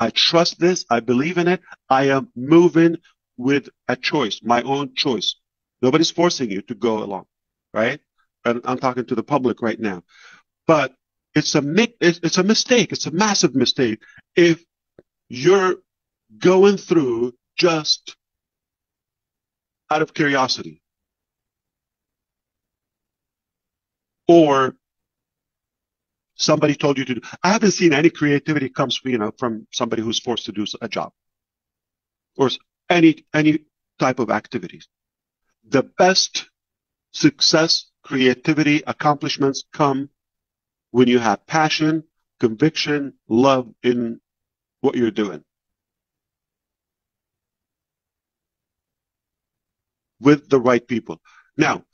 I trust this. I believe in it. I am moving with a choice, my own choice. Nobody's forcing you to go along, right? And I'm talking to the public right now. But it's a mistake. It's a massive mistake if you're going through just out of curiosity or somebody told you to do. I haven't seen any creativity comes, from somebody who's forced to do a job or any type of activities. The best success, creativity, accomplishments come when you have passion, conviction, love in what you're doing. With the right people. Now,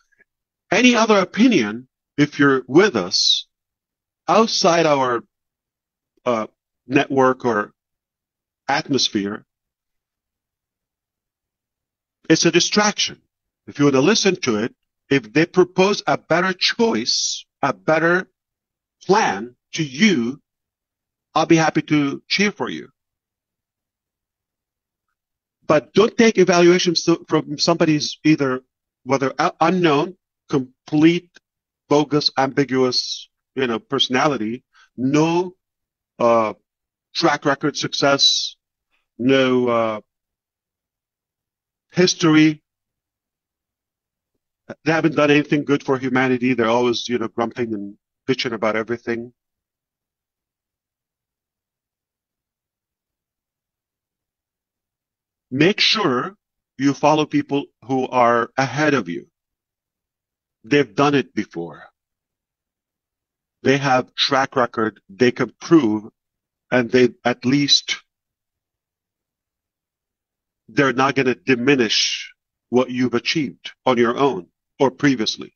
any other opinion, if you're with us outside our network or atmosphere, it's a distraction. If you want to listen to it, if they propose a better choice, a better plan to you, I'll be happy to cheer for you. But don't take evaluations from somebody's either whether unknown, complete, bogus, ambiguous, personality, no track record success, no history. They haven't done anything good for humanity. They're always, grumping and bitching about everything. Make sure you follow people who are ahead of you. They've done it before. They have track record. They can prove, and they at least they're not going to diminish what you've achieved on your own or previously.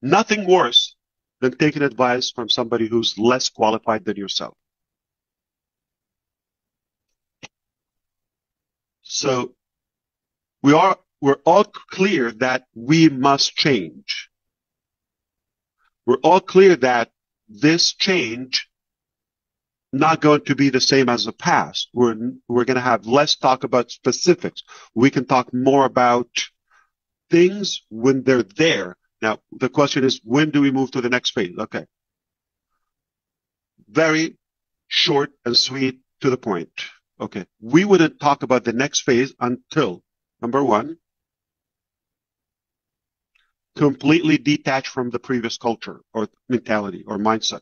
Nothing worse than taking advice from somebody who's less qualified than yourself. So we're all clear that we must change. We're all clear that this change not going to be the same as the past. We're going to have less talk about specifics. We can talk more about things when they're there. Now, the question is, when do we move to the next phase? Okay. Very short and sweet to the point. Okay. We wouldn't talk about the next phase until, number one, completely detached from the previous culture or mentality or mindset.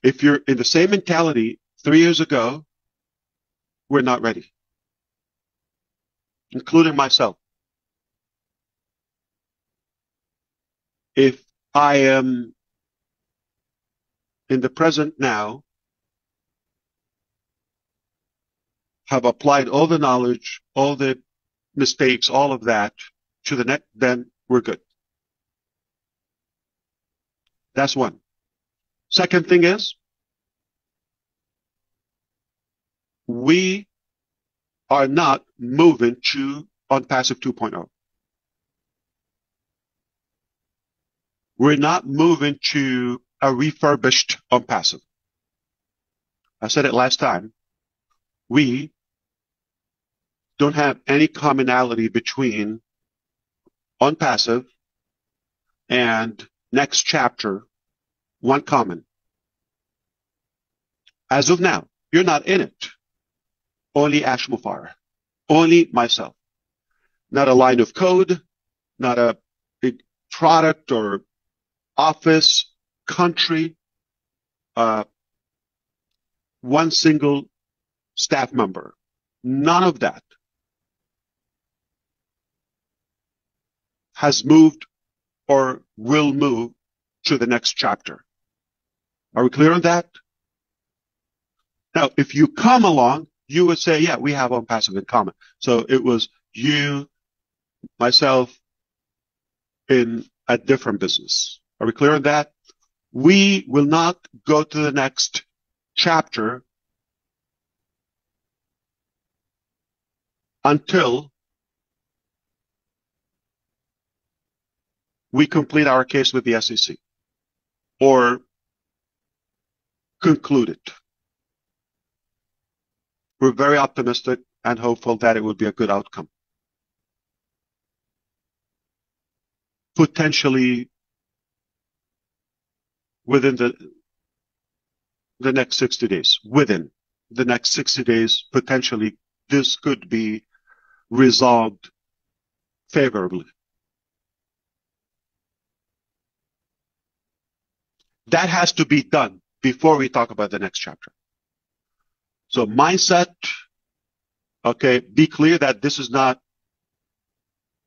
If you're in the same mentality 3 years ago, we're not ready, including myself. If I am in the present now, have applied all the knowledge, all the mistakes, all of that to the next, then we're good. That's one. Second thing is, we are not moving to OnPassive 2.0. We're not moving to a refurbished OnPassive. I said it last time. We don't have any commonality between OnPassive and Next Chapter. One common. As of now, you're not in it. Only Ash Mufareh. Only myself. Not a line of code, not a big product or office, country, one single staff member. None of that has moved or will move to the next chapter. Are we clear on that? Now, if you come along, you would say, yeah, we have OnPassive in common. So it was you, myself, in a different business. Are we clear on that? We will not go to the next chapter until we complete our case with the SEC or conclude it. We're very optimistic and hopeful that it will be a good outcome. Potentially within the next 60 days. Within the next 60 days, potentially this could be resolved favorably. That has to be done before we talk about the next chapter. So mindset, okay, be clear that this is not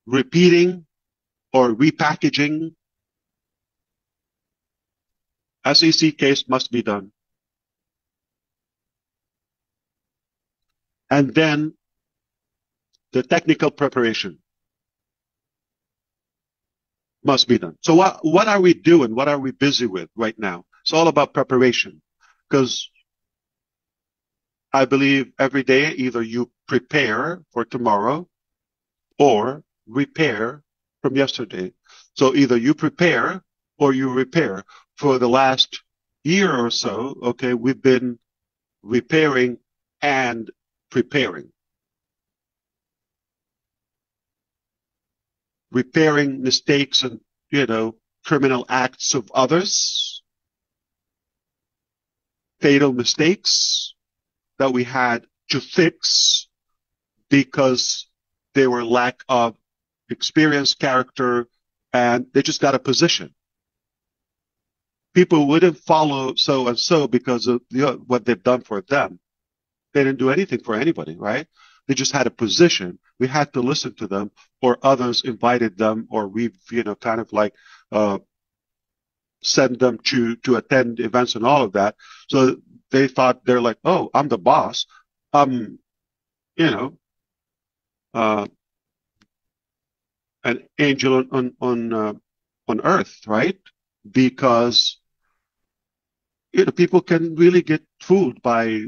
repeating or repackaging. SEC case must be done. And then the technical preparation must be done. So what are we doing? What are we busy with right now? It's all about preparation, because I believe every day either you prepare for tomorrow or repair from yesterday. So either you prepare or you repair. For the last year or so, okay, we've been repairing and preparing. Repairing mistakes and, criminal acts of others, fatal mistakes that we had to fix because they were lack of experience, character, and they just got a position. People wouldn't follow so and so because of what they've done for them. They didn't do anything for anybody, right? They just had a position. We had to listen to them, or others invited them, or we've, kind of like send them to attend events and all of that. So they thought they're like, oh, I'm the boss. An angel on earth, right? Because people can really get fooled by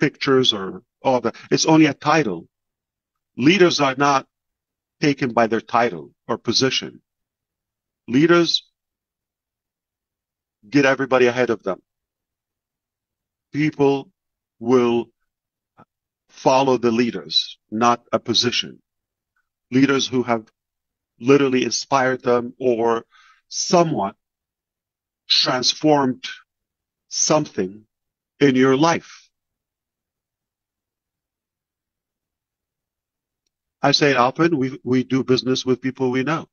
pictures or all that. It's only a title. Leaders are not taken by their title or position. Leaders get everybody ahead of them. People will follow the leaders, not a position. Leaders who have literally inspired them or somewhat transformed something in your life. I say it often, we do business with people we know.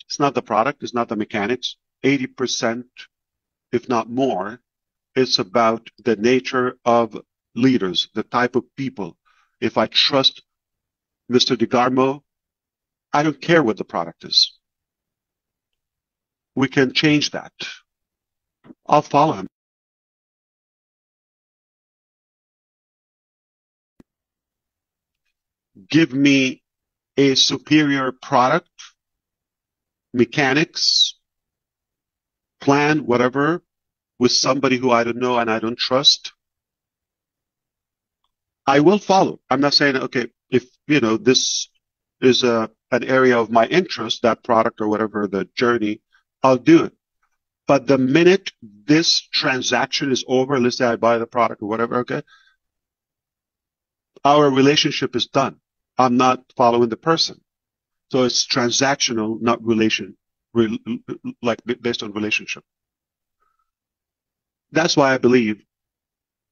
It's not the product, it's not the mechanics. 80%, if not more, it's about the nature of leaders, the type of people. If I trust Mr. DeGarmo, I don't care what the product is. We can change that. I'll follow him. Give me a superior product, mechanics, plan, whatever, with somebody who I don't know and I don't trust. I will follow. I'm not saying, okay, if, this is an area of my interest, that product or whatever, the journey, I'll do it. But the minute this transaction is over, let's say I buy the product or whatever, okay, our relationship is done. I'm not following the person. So it's transactional, not like based on relationship. That's why I believe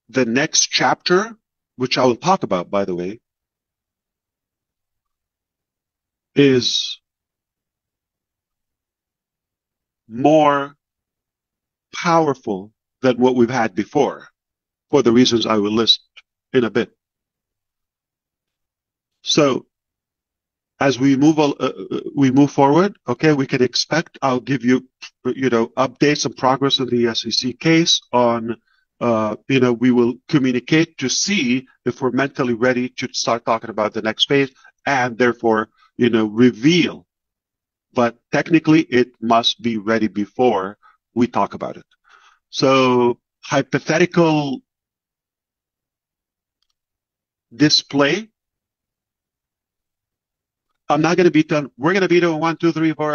the next chapter, which I will talk about, by the way, is more powerful than what we've had before, for the reasons I will list in a bit. So as we move forward, okay, we can expect, I'll give you, updates and progress on the SEC case on, we will communicate to see if we're mentally ready to start talking about the next phase and therefore, reveal. But technically it must be ready before we talk about it. So hypothetical display. I'm not going to beat them. We're going to beat them in 1, 2, 3, 4.